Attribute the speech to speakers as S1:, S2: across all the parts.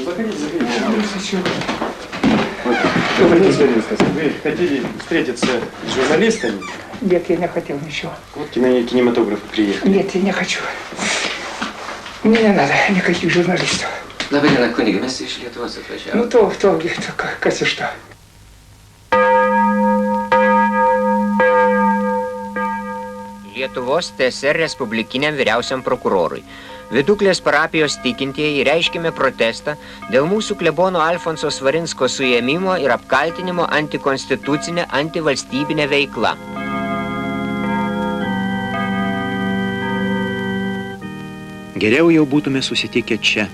S1: Заходите. Господин Свиринский, вы хотели встретиться с журналистами?
S2: Нет, я не хотел ничего.
S1: Вот кинематографы приехали.
S2: Нет, я не хочу. Мне не надо никаких журналистов.
S3: Labai diena, kunigi, mes iš Lietuvos atvažiavome.
S2: Ну, то, kas iš to.
S4: Lietuvos TSR Respublikiniam vyriausiam prokurorui. Viduklės parapijos tikintieji reiškime protestą dėl mūsų klebono Alfonso Svarinsko suėmimo ir apkaltinimo antikonstitucinė, antivalstybinė veikla.
S5: Geriau jau būtume susitikę čia,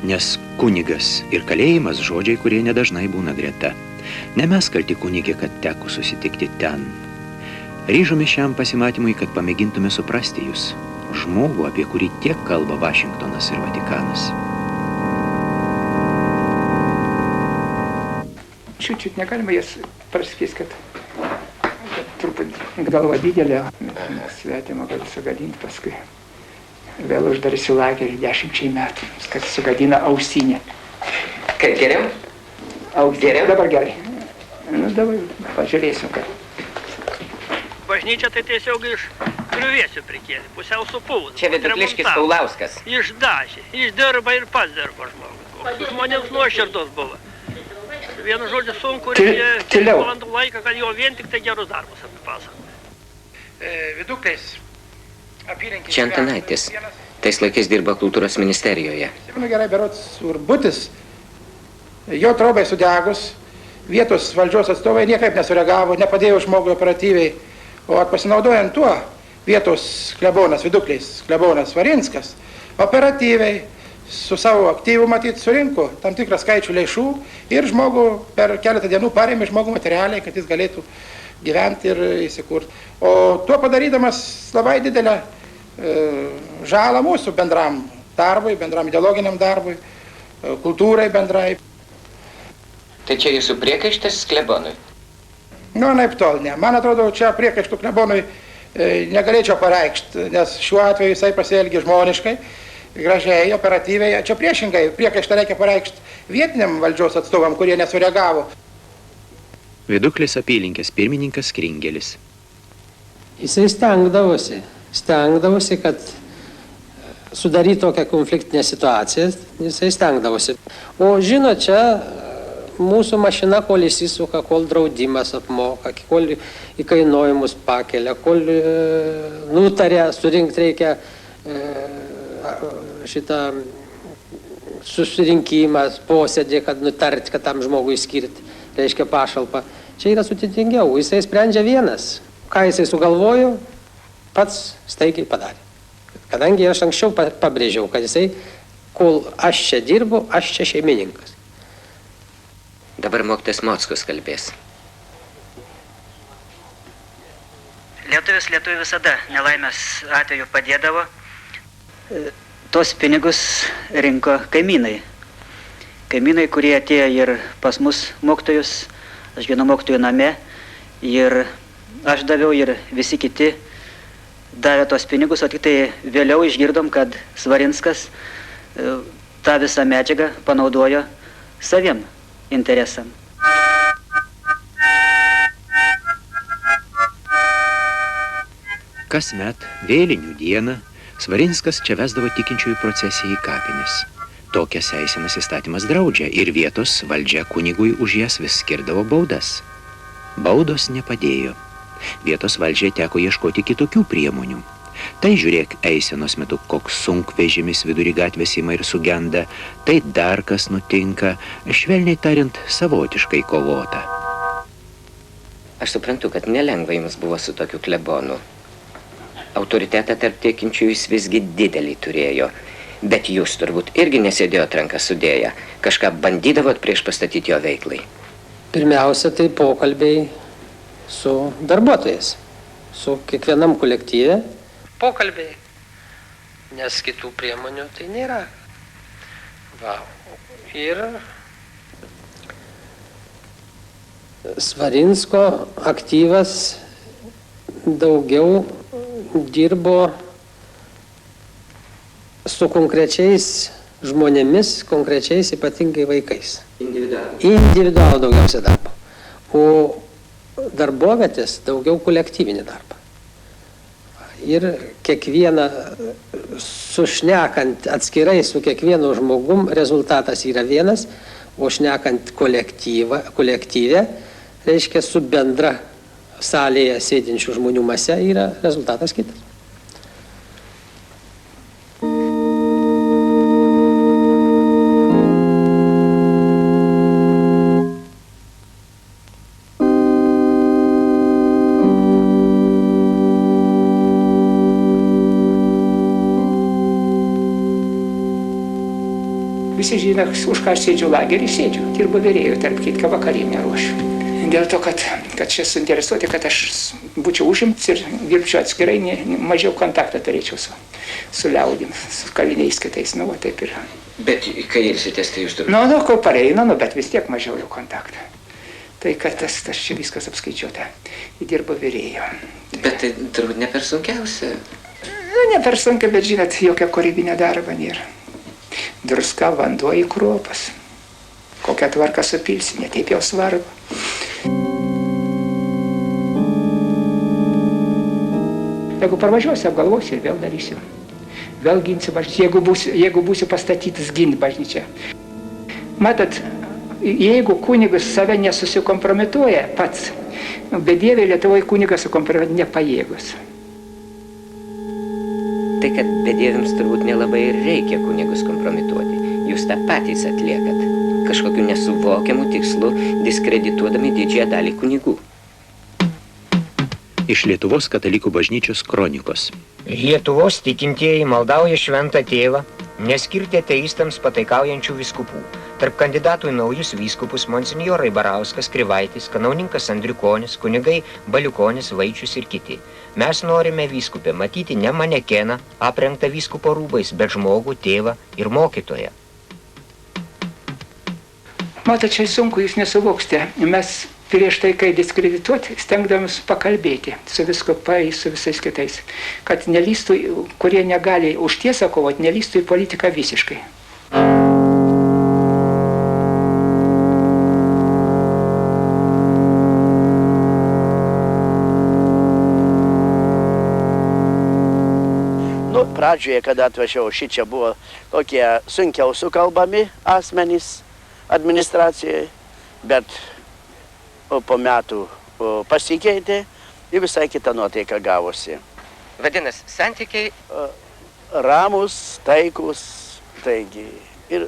S5: nes kunigas ir kalėjimas žodžiai, kurie nedažnai būna greta. Ne mes kalti kunigė, kad teko susitikti ten. Ryžome šiam pasimatymui, kad pamėgintume suprasti jūs, žmogų, apie kurį tiek kalba Vašingtonas ir Vatikanas.
S2: Чуть-чуть неgalima jas praskys, kad truputį galva didelė, svetima, kad sugadinti paskui. Vėl uždarysiu lagerį 10 metų, kad sugadina ausinę.
S3: Kaip geriau?
S2: Geriau? Dabar gerai. Nu, dabar pažiūrėsim, kad.
S6: Bažnyčia tai tiesiog iš griuvėsių prikėlė, pusiau supuvus.
S3: Čia Vidukliškis Paulauskas.
S6: Išdažė, išdirba ir pats dirba žmogus. Žmonėms nuoširdos buvo. Vienu žodžiu sunku reikia valandų laiką, kad jo vien tik tai gerus darbus apipasako.
S2: Viduklės apylinkės.
S3: Čia Antanaitis. Tais laikais dirba kultūros ministerijoje.
S2: Gerai, berods Urbutis, jo traubai sudegus, vietos valdžios atstovai niekaip nesureagavo, nepadėjo žmogui operatyviai. O pasinaudojant tuo, vietos klebonas, Viduklės klebonas Svarinskas, operatyviai su savo aktyvu matyt surinko tam tikrą skaičių lėšų ir žmogų per keletą dienų parėmė žmogų materialiai, kad jis galėtų gyventi ir įsikurti. O tuo padarydamas labai didelę žalą mūsų bendram darbui, bendram ideologiniam darbui, kultūrai bendrai.
S3: Tai čia jūsų priekaištas klebonui?
S2: Nu, naip tol, ne. Man atrodo, čia priekaištų klebonui negalėčiau pareikšti, nes šiuo atveju jisai pasielgė žmoniškai, gražiai, operatyviai. Čia priešingai, priekaištą reikia pareikšti vietiniam valdžios atstovam, kurie nesureagavo.
S5: Viduklės apylinkės pirmininkas Kringelis.
S7: Jisai stengdavosi, kad sudarytų tokią konfliktinę situaciją, jisai stengdavosi. O žino, čia mūsų mašina, kol įsisuka, kol draudimas apmoka, kol įkainojimus pakelia, kol nutarė surinkti reikia šitą susirinkimą, posėdį, kad nutarti, kad tam žmogui skirti, reiškia pašalpą. Čia yra sudėtingiau, jisai sprendžia vienas. Ką jisai sugalvojo, pats staigiai padarė. Kadangi aš anksčiau pabrėžiau, kad jisai, kol aš čia dirbu, aš čia šeimininkas.
S3: Dabar mokytojas Mockus kalbės.
S8: Lietuvis visada nelaimės atveju padėdavo. Tos pinigus rinko kaimynai. Kaimynai, kurie atėjo ir pas mus mokytojus, aš gyvenu mokytojų name, ir aš daviau ir visi kiti davė tos pinigus, o tik tai vėliau išgirdom, kad Svarinskas tą visą medžiagą panaudojo saviem interesam.
S5: Kasmet vėlinių dieną Svarinskas čia vesdavo tikinčiųjų procesiją į kapines. Tokias eisenas įstatymas draudžia ir vietos valdžia kunigui už jas vis skirdavo baudas. Baudos nepadėjo. Vietos valdžiai teko ieškoti kitokių priemonių. Tai žiūrėk, eisenos metu koks sunkvežimis vidury gatvės ima ir sugenda, tai dar kas nutinka, švelniai tariant, savotiškai kovota.
S3: Aš suprantu, kad nelengva jums buvo su tokiu klebonu. Autoritetą tarp tikinčių jis visgi didelį turėjo, bet jūs turbūt irgi nesėdėjot ranką sudėję, kažką bandydavot prieš pastatyti jo veiklai.
S7: Pirmiausia, tai pokalbiai su darbuotojais, su kiekvienam kolektyve. Pokalbiai, nes kitų priemonių tai nėra. Va. Ir Svarinsko aktyvas daugiau dirbo su konkrečiais žmonėmis, konkrečiais ypatingai vaikais. Individualų daugiausia darbo. O darbovietės daugiau kolektyvinį darbą. Ir kiekvieną sušnekant atskirai su kiekvienu žmogum rezultatas yra vienas, o šnekant kolektyvę, reiškia su bendra salėje sėdinčių žmonių mase yra rezultatas kitas.
S2: Visi žino, už ką aš sėdžiu lagerį, sėdžiu. Dirbu vyrėjų, tarp kitką vakarinę ruošiu. Dėl to, kad čia suinteresuoti, kad aš būčiau užimts ir dirbčiau atskirai, mažiau kontaktą turėčiau su liaudim, su kaliniais kitais, nu, va taip ir.
S3: Bet kai ilsitės, tai jūs turite?
S2: Kol pareina, bet vis tiek mažiau jau kontaktą. Tai, kad tas čia viskas apskaičiuota. Dirbu vyrėjų.
S3: Bet tai turbūt ne per sunkiausia?
S2: Ne per sunkia, bet žinot, jokio kūrybinio darbo nėra. Druska, vanduo į kruopas. Kokią tvarką supilsi, ne taip jau svarbu. Jeigu parvažiuosiu, apgalvosiu ir vėl darysiu. Vėl ginsiu bažnyčią, jeigu būsiu pastatytas ginti bažnyčią. Matot, jeigu kunigas save nesusikompromituoja pats, bedieviai Lietuvoje kunigas sukompromituoti nepajėgus.
S3: Tai, kad bedieviams turbūt nelabai ir reikia kunigus kompromituoti. Jūs tą patys atliekat. Kažkokiu nesuvokiamu tikslu diskredituodami didžiąją dalį kunigų.
S5: Iš Lietuvos katalikų bažnyčios kronikos.
S4: Lietuvos tikintieji maldauja šventą tėvą neskirti ateistams pataikaujančių vyskupų. Tarp kandidatų į naujus vyskupus monsinjorai Barauskas, Krivaitis, kanauninkas Andriukonis, kunigai Baliukonis, Vaičius ir kiti. Mes norime vyskupę matyti ne manekeną, aprengtą vyskupo rūbais, bet žmogų, tėvą ir mokytoją.
S2: Matot, čia sunku, jūs nesuvoksite. Mes prieš tai, kai diskredituoti, stengdavomės pakalbėti su vyskupai, su visais kitais, kad nelystų, kurie negali už tiesą kovoti, nelystų į politiką visiškai.
S9: Pradžioje, kada atvažiavau, šičia buvo tokie sunkiau sukalbami asmenys administracijoje, bet po metų pasikeitė ir visai kita nuotaika gavosi.
S3: Vadinasi, santykiai?
S9: Ramus, taikus, taigi. Ir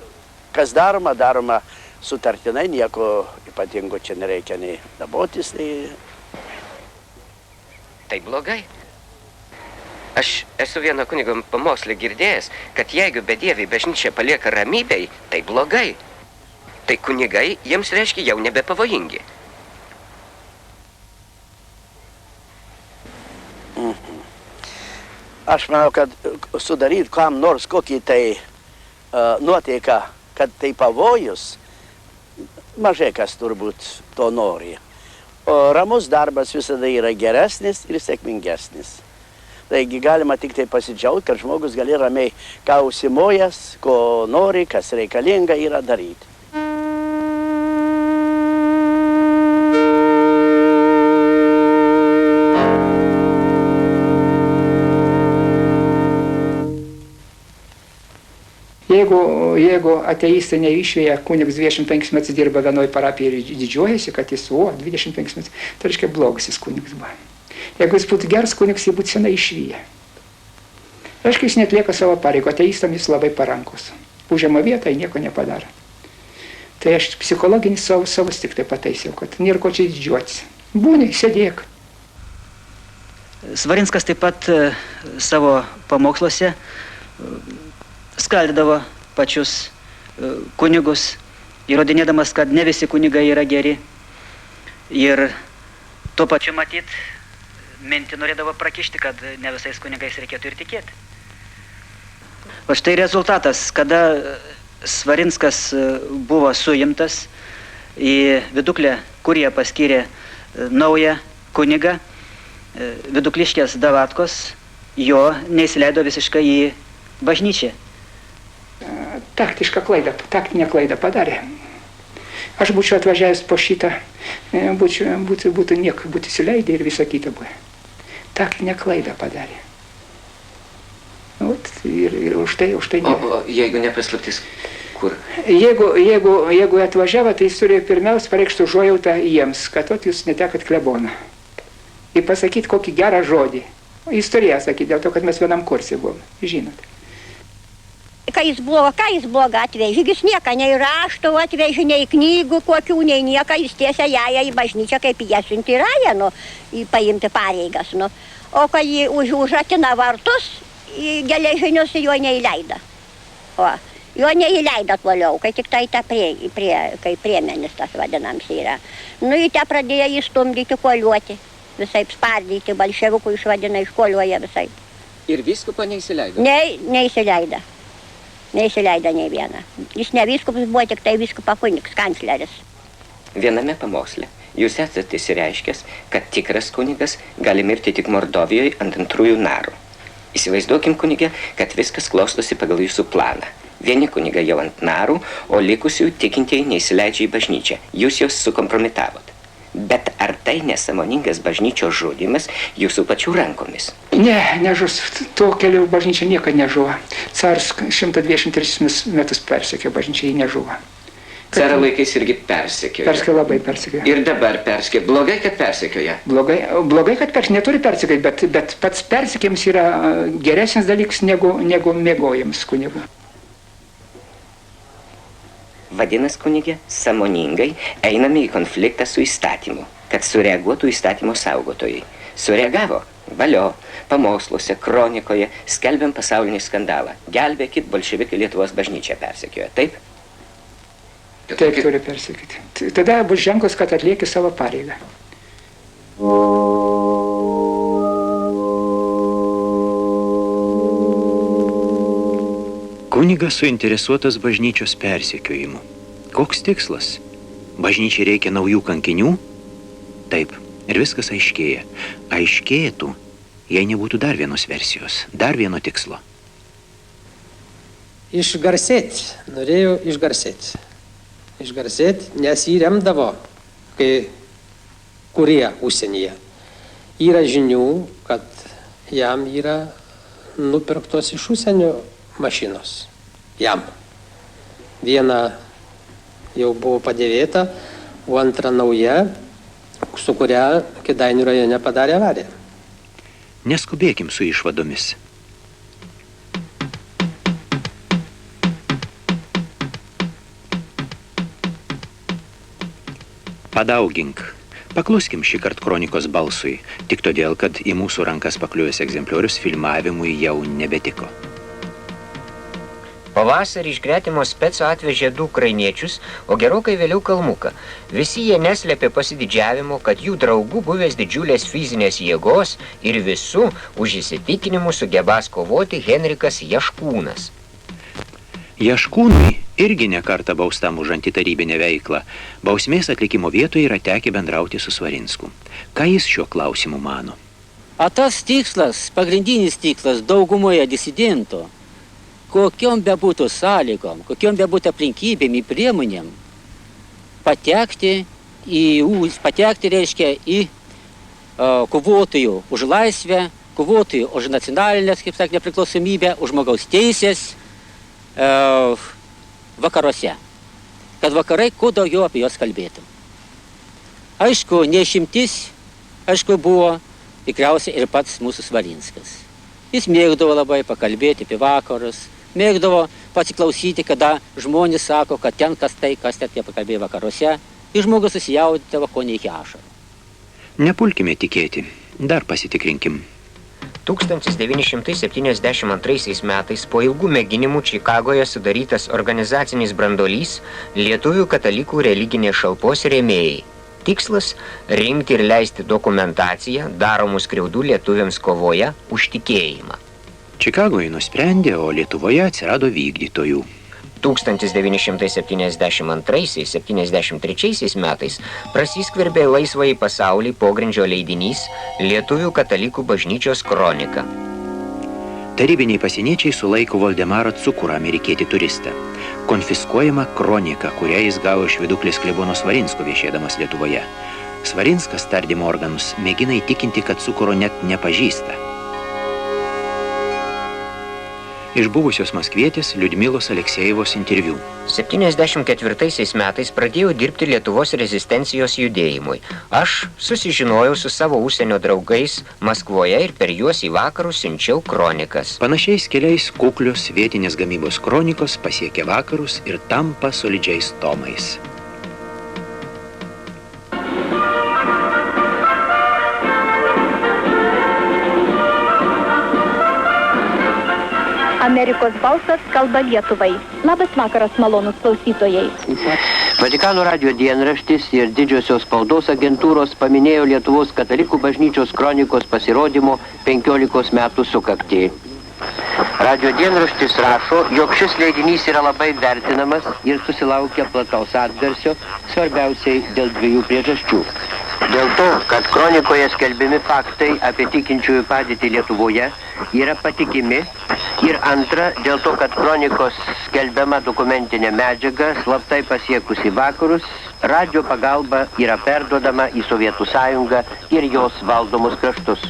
S9: kas daroma, daroma sutartinai, nieko ypatingo čia nereikia nei dabotis, nei...
S3: Tai blogai. Aš esu vieno kunigo pamokslį girdėjęs, kad jeigu bedieviai bažnyčią palieka ramybei, tai blogai. Tai kunigai jiems reiškia jau nebepavojingi.
S9: Aš manau, kad sudaryti kam nors kokį tai nuoteiką, kad tai pavojus, mažai kas turbūt to nori. O ramus darbas visada yra geresnis ir sėkmingesnis. Taigi galima tik tai pasidžiaugti, kad žmogus gali ramiai, ką užsimojęs, ko nori, kas reikalinga yra daryti.
S2: Jeigu ateistai neišvėja, kunigas 25 metus dirba vienoj parapijai ir didžiuojasi, kad jis 25 metus, tai reiškia blogas jis kunigas buvo. Jeigu jis būtų geras kunigas, jis būtų senai išvyję. Reiškia, jis netlieka savo pareigų, ateistam jis labai parankus. Užima vietą, nieko nepadaro. Tai aš psichologinį savus tik tai pataisiau, kad nėra ko čia didžiuotis. Būni, sėdėk.
S8: Svarinskas taip pat savo pamoksluose skaldydavo pačius kunigus, įrodinėdamas, kad ne visi kunigai yra geri. Ir tuo pačiu matyt, mintį norėdavo prakišti, kad ne visais kunigais reikėtų ir tikėti. O štai rezultatas, kada Svarinskas buvo suimtas, į Viduklę kurie paskyrė naują kunigą, Vidukliškės Davatkos, jo neįsileido visiškai į bažnyčią.
S2: taktinę klaidą padarė. Aš būčiau atvažiavęs po šitą, būtų įsileidę ir visą kitą buvo. Taktinę klaidą padarė. Ir už tai ne.
S3: O jeigu nepaslaptis, kur?
S2: Jeigu atvažiavo, tai jis turėjo pirmiausia pareikšti užuojautą jiems, kad jūs netekot kleboną. Ir pasakyti kokį gerą žodį. Jis turėjo sakyti, dėl to, kad mes vienam kursė buvom, žinot.
S10: Kai jis bloga atvežė, jis nieko nei raštų atvežė, nei knygų kokių, nei nieko, jis tiesia ją į bažnyčią, kaip jie siunti rają, paimti pareigas. O kai jį užratina vartus, geležinius jo neįleido. Jo neįleido toliau, kai tik tai kai priemenis tas vadinams yra. Jie te pradėjo jį stumdyti, koliuoti, visaip spardyti, bolševikų išvadina, iškoliuoja visaip.
S3: Ir vyskupo neįsileido?
S10: Neįsileido. Neįsileido nei vieną. Jis ne vyskupas, buvo tik tai vyskupo kunigas, kancleris.
S3: Viename pamoksle jūs esate įsireiškęs, kad tikras kunigas gali mirti tik Mordovijoje ant antrųjų narų. Įsivaizduokim, kunigė, kad viskas klostosi pagal jūsų planą. Vieni kunigai jau ant narų, o likusių tikintieji neįsileidžia į bažnyčią. Jūs juos sukompromitavot. Bet ar tai nesąmoningas bažnyčios žudymas jūsų pačių rankomis?
S2: Nežus. Tuo keliu bažnyčia niekada nežuvo. Caras 123 metus persekė, bažnyčia jį nežuvo.
S3: Caro laikais irgi persekioja.
S2: Labai persekioja.
S3: Ir dabar persekioja. Blogai, kad persekioja?
S2: Blogai, kad neturi persekioti, bet pats persekėjimas yra geresnis dalykas negu mėgojimas kunigų.
S3: Vadinas, kunigė, sąmoningai einame į konfliktą su įstatymu, kad sureaguotų įstatymo saugotojai. Sureagavo, valio, pamoksluose, kronikoje, skelbiam pasaulinį skandalą. Gelbėkit, bolševikai Lietuvos bažnyčią persekioja, taip?
S2: Taip turi persekioti. Tada bus ženklas, kad atlieki savo pareigą.
S5: Kunigas suinteresuotas bažnyčios persekiojimu. Koks tikslas? Bažnyčiai reikia naujų kankinių? Taip, ir viskas aiškėja. Aiškėtų, jei nebūtų dar vienos versijos, dar vieno tikslo.
S7: Išgarsėti, norėjo išgarsėti. Išgarsėti, nes jį remdavo, kurie užsienyje. Yra žinių, kad jam yra nupirktos iš užsienio mašinos. Jam. Viena jau buvo padėvėta, o antra nauja, su kuria Kėdainių rajone padarė avariją.
S5: Neskubėkim su išvadomis. Padaugink. Pakluskim šį kartą kronikos balsui, tik todėl, kad į mūsų rankas pakliuvęs egzempliorius filmavimui jau nebetiko.
S4: Pavasarį iš gretimo speco atvežė 2 ukrainiečius, o gerokai vėliau kalmuką. Visi jie neslėpė pasididžiavimo, kad jų draugų buvęs didžiulės fizinės jėgos ir visų už įsitikinimus sugebas kovoti Henrikas Jaškūnas.
S5: Jaškūnui irgi nekartą baustam už antitarybinę veiklą. Bausmės atlikimo vietoje yra tekę bendrauti su Svarinsku. Ką jis šiuo klausimu mano?
S11: A tas tikslas, pagrindinis tikslas daugumoje disidentų, kokiom bebūtų sąlygom, kokiom bebūtų aplinkybėm į priemonėm, patekti reiškia į kovotojų už laisvę, kovotojų už nacionalinės, kaip sakė, nepriklausomybę, už žmogaus teisės vakaruose. Kad vakarai kuo daugiau apie juos kalbėtų. Aišku, neišimtis, buvo tikriausiai ir pats mūsų Svarinskas. Jis mėgdavo labai pakalbėti apie vakarus, mėgdavo pasiklausyti, kada žmonės sako, kad ten kas tai, jie pakalbėjo vakaruose, ir žmogus susijaudydavo, ko ne iki ašarų.
S5: Nepulkime tikėti, dar pasitikrinkim.
S4: 1972 metais po ilgų mėginimų Čikagoje sudarytas organizacinis brandolys lietuvių katalikų religinės šalpos rėmėjai. Tikslas – rinkti ir leisti dokumentaciją daromų skriaudų lietuviams kovoje už tikėjimą.
S5: Čikagoje nusprendė, o Lietuvoje atsirado vykdytojų.
S4: 1972-73 metais prasiskverbė laisvąjį pasaulį pogrindžio leidinys Lietuvių katalikų bažnyčios kronika.
S5: Tarybiniai pasieniečiai sulaiko Voldemarą Cukurą, amerikietį turistą. Konfiskuojama kronika, kurią jis gavo iš viduklės klebono Svarinsko viešėdamas Lietuvoje. Svarinskas tardymo organus mėgina įtikinti, kad Cukuro net nepažįsta. Iš buvusios maskvietės Liudmilos Aleksejevos interviu.
S4: 74 metais pradėjau dirbti Lietuvos rezistencijos judėjimui. Aš susižinojau su savo užsienio draugais Maskvoje ir per juos į vakarus siunčiau kronikas.
S5: Panašiais keliais kuklios vietinės gamybos kronikos pasiekia vakarus ir tampa solidžiais tomais.
S12: Amerikos balsas kalba Lietuvai. Labas vakaras, malonūs klausytojai.
S13: Vatikano radijo dienraštis ir didžiosios spaudos agentūros paminėjo Lietuvos katalikų bažnyčios kronikos pasirodymo 15 metų sukaktį. Radijo dienraštis rašo, jog šis leidinys yra labai vertinamas ir susilaukia plataus atgarsio, svarbiausiai dėl 2 priežasčių. Dėl to, kad kronikoje skelbiami faktai apie tikinčiųjų padėtį Lietuvoje yra patikimi, ir antra, dėl to, kad kronikos skelbiama dokumentinė medžiaga slaptai pasiekusi vakarus, radijo pagalba yra perduodama į Sovietų sąjungą ir jos valdomus kraštus.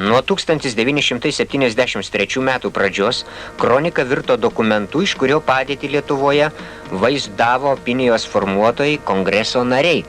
S4: Nuo 1973 metų pradžios kronika virto dokumentu, iš kurio padėtį Lietuvoje vaizdavo opinijos formuotojai kongreso nariai.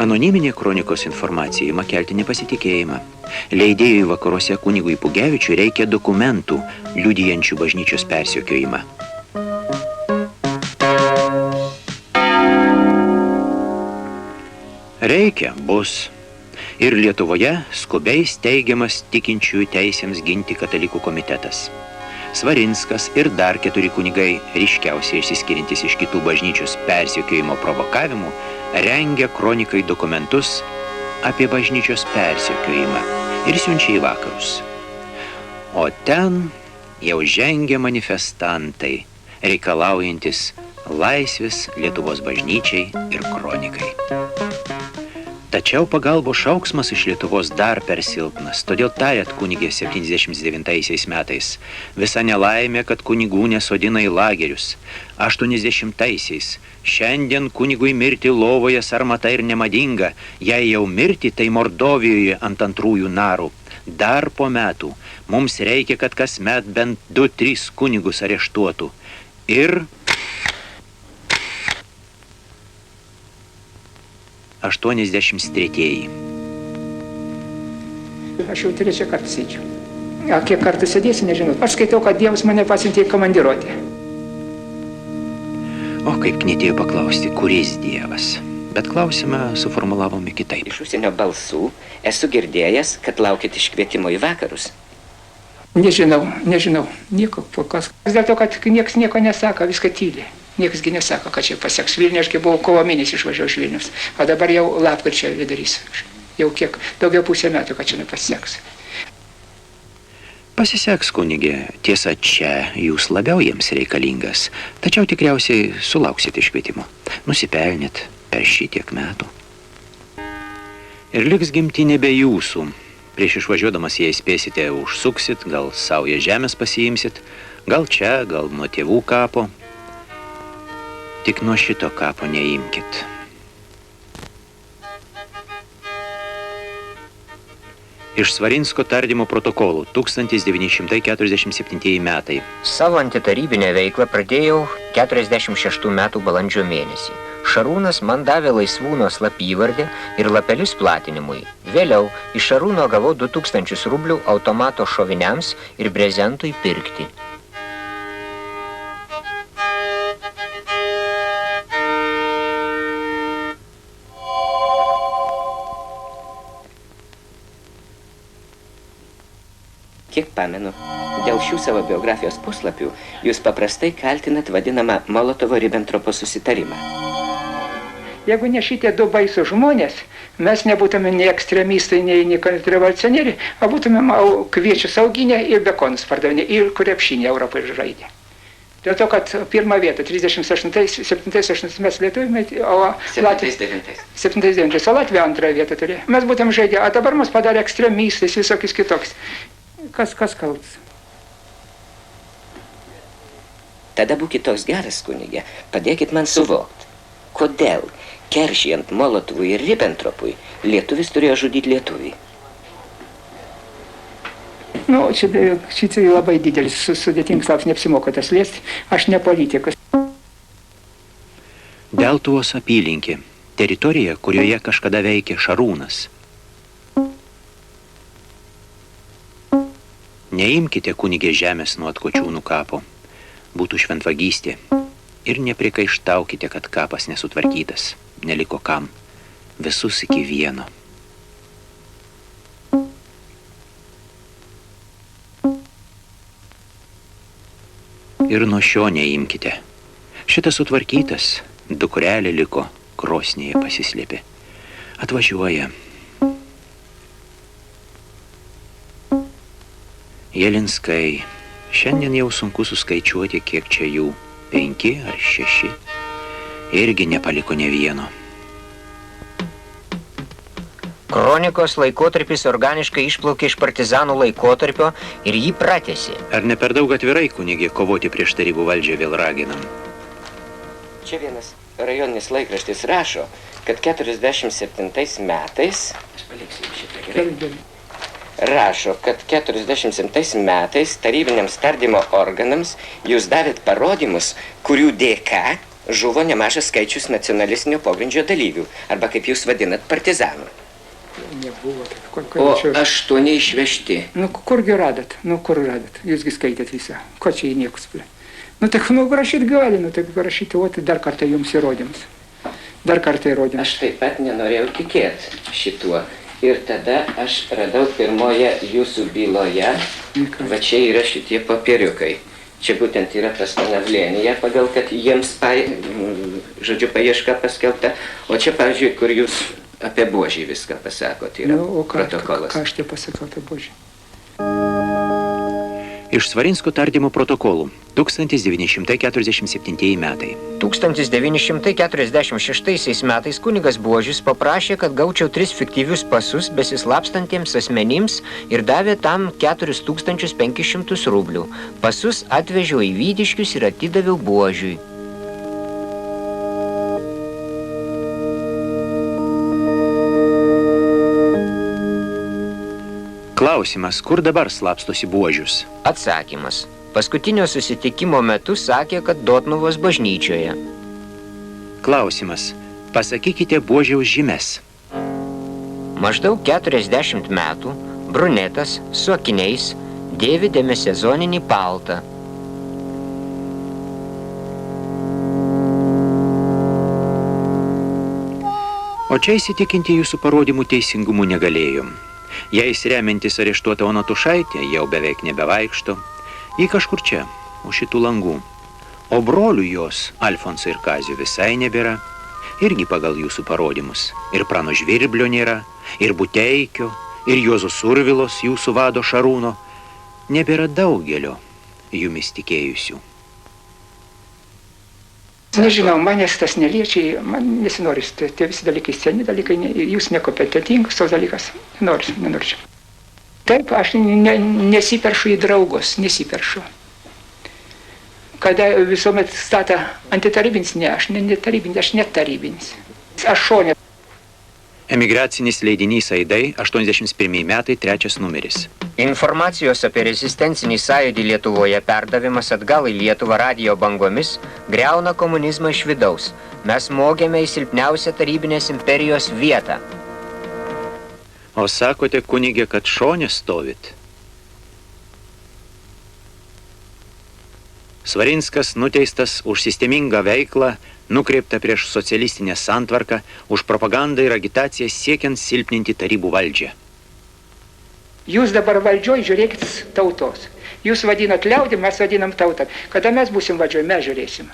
S5: Anoniminė kronikos informacija ima kelti nepasitikėjimą. Leidėjui vakaruose kunigui Pugevičiui reikia dokumentų, liudijančių bažnyčios persekiojimą. Reikia, bus. Ir Lietuvoje skubiai steigiamas tikinčiųjų teisėms ginti katalikų komitetas. Svarinskas ir dar 4 kunigai, ryškiausiai išsiskiriantys iš kitų bažnyčios persekiojimo provokavimų, rengia kronikai dokumentus apie bažnyčios persekiojimą ir siunčia į vakarus. O ten jau žengia manifestantai, reikalaujantis laisvės Lietuvos bažnyčiai ir kronikai. Tačiau pagalbos šauksmas iš Lietuvos dar per silpnas, todėl tarėt kunigė 79 metais. Visa nelaimė, kad kunigų nesodina į lagerius. 80-aisiais. Šiandien kunigui mirti lovoje sarmata ir nemadinga, jei jau mirti, tai Mordovijoje ant antrųjų narų. Dar po metų mums reikia, kad kasmet bent 2-3 kunigus areštuotų. Ir 83.
S2: Aš jau 3 kartą sėdžiu. Kiek kartų sėdėsi, nežinau. Aš skaitau, kad Dievas mane pasiuntė į komandiruotę.
S5: O kaip knietėjo paklausti, kuris Dievas? Bet klausimą suformulavome kitaip.
S3: Iš užsienio balsų esu girdėjęs, kad laukit iškvietimo į vakarus.
S2: Nežinau. Nieko pokas. Dėl to, kad nieks nieko nesako, viską tyli. Nieksgi nesako, kad čia pasieks Vilnių, aš buvau kovo mėnesį išvažiavau iš Vilnius, o dabar jau lapkričio vidurys. Jau kiek, daugiau pusę metų, kad čia nepasieks.
S5: Pasiseks, kunigė, tiesa, čia jūs labiau jiems reikalingas, tačiau tikriausiai sulauksit iškvietimo. Nusipelnėt per šitiek metų. Ir liks gimtinė be jūsų. Prieš išvažiuodamas, jei spėsite, užsuksit, gal saują žemės pasiimsit, gal čia, gal nuo tėvų kapo. Tik nuo šito kapo neimkit. Iš Svarinsko tardymo protokolų 1947 metai.
S4: Savo antitarybinę veiklą pradėjau 46 metų balandžio mėnesį. Šarūnas man davė Laisvūno slapyvardę ir lapelius platinimui. Vėliau iš Šarūno gavau 2000 rublių automato šoviniams ir brezentui pirkti.
S3: Kiek pamenu, dėl šių savo biografijos puslapių jūs paprastai kaltinat vadinamą Molotovo-Ribentropo susitarimą.
S2: Jeigu ne šitie du baisų žmonės, mes nebūtume nei ekstremistai, nei kontrrevolucionieriai, o būtume kviečius auginę ir bekonus pardavinę, ir krepšinį Europoje žaidė. Dėl to, kad pirmą vietą 37-8 mes lietuviai, o 7-9, o Latvija antrąją vietą turėjo. Mes būtum žaidė, o dabar mus padarė ekstremistais, visokius kitoks. Kas kaltas?
S3: Tada būkit toks geras, kunigė, padėkit man suvokti, kodėl, keršijant Molotovui ir Ribbentropui, lietuvis turėjo žudyti lietuvį.
S2: Nu, šitai labai didelis, sudėtingas klausimas, neapsimoka tas liesti, aš ne politikas.
S5: Deltuvos apylinkė, teritorija, kurioje kažkada veikė Šarūnas. Neimkite kunigė žemės nuo Atkočiūnų kapo, būtų šventvagystė, ir neprikaištaukite, kad kapas nesutvarkytas, neliko kam, visus iki vieno. Ir nuo šio neimkite. Šitas sutvarkytas, dukrelė liko, krosnėje pasislėpė. Atvažiuoja. Jelinskai. Šiandien jau sunku suskaičiuoti, kiek čia jų. 5 ar 6. Irgi nepaliko ne vieno.
S4: Kronikos laikotarpis organiškai išplaukė iš partizanų laikotarpio ir jį pratęsė.
S5: Ar ne per daug atvirai, kunigė, kovoti prieš tarybų valdžią vėl raginam?
S3: Čia vienas rajoninis laikraštis rašo, kad 47 metais... Aš paliksiu šitą gerai. Rašo, kad 47 metais tarybiniams tardymo organams jūs davėt parodymus, kurių dėka žuvo nemažas skaičius nacionalistinio pogrindžio dalyvių, arba kaip jūs vadinat, partizanų.
S2: Nebuvo.
S3: O 8 išvežti.
S2: Nu, kurgi radat? Jūsgi skaitėt visą. Ko čia į niekus? Tai rašyt gali, tai rašyti, o tai dar kartą jums įrodymus.
S3: Aš taip pat nenorėjau tikėti šituo. Ir tada aš radau pirmoje jūsų byloje, va čia yra šitie papieriukai. Čia būtent yra pastanavlėnija, pagal kad jiems, paieška paskelbta. O čia, pavyzdžiui, kur jūs apie Buožį viską pasakot, yra protokolas.
S2: Ką aš tie pasakau apie Buožį?
S5: Iš Svarinsko tardymo protokolų 1947 metai.
S4: 1946 metais kunigas Buožis paprašė, kad gaučiau 3 fiktyvius pasus besislapstantiems asmenims ir davė tam 4500 rublių. Pasus atvežiau į Vydiškius ir atidaviau Buožiui.
S5: Klausimas, kur dabar slapstosi Buožius?
S4: Atsakymas. Paskutinio susitikimo metu sakė, kad Dotnuvos bažnyčioje.
S5: Klausimas, pasakykite Buožiaus žymes.
S4: Maždaug 40 metų, brunetas, su akiniais, dėvi demisezoninį paltą.
S5: O čia įsitikinti jūsų parodymų teisingumu negalėjom. Jais remiantis areštuota Ona Tušaitė jau beveik nebevaikšto. Ji kažkur čia, už šitų langų. O brolių jos, Alfonso ir Kazio, visai nebėra. Irgi pagal jūsų parodymus. Ir Prano Žvirblio nėra, ir Buteikio, ir Juozo Survilos, jūsų vado Šarūno. Nebėra daugelio jumis tikėjusių.
S2: Nežinau, manęs tas neliečia, man nesinori, tie visi dalykai, seni dalykai, jūs nekompetentingus tos dalykas, nenoriu. Taip, aš nesiperšu į draugus, Kada visuomet stata antitarybinis, ne, aš netarybinis. Aš šonė.
S5: Emigracinis leidinys Aidai, 81 metai, 3 numeris.
S4: Informacijos apie rezistencinį sąjūdį Lietuvoje perdavimas atgal į Lietuvą radijo bangomis griauna komunizmą iš vidaus. Mes smogėme į silpniausią tarybinės imperijos vietą.
S5: O sakote, kunigė, kad šone stovit? Svarinskas nuteistas už sistemingą veiklą, nukreipta prieš socialistinę santvarką, už propagandą ir agitaciją siekiant silpninti tarybų valdžią.
S2: Jūs dabar valdžioj žiūrėkit tautos. Jūs vadinat liaudį, mes vadinam tautą. Kada mes būsim valdžioj, mes žiūrėsim.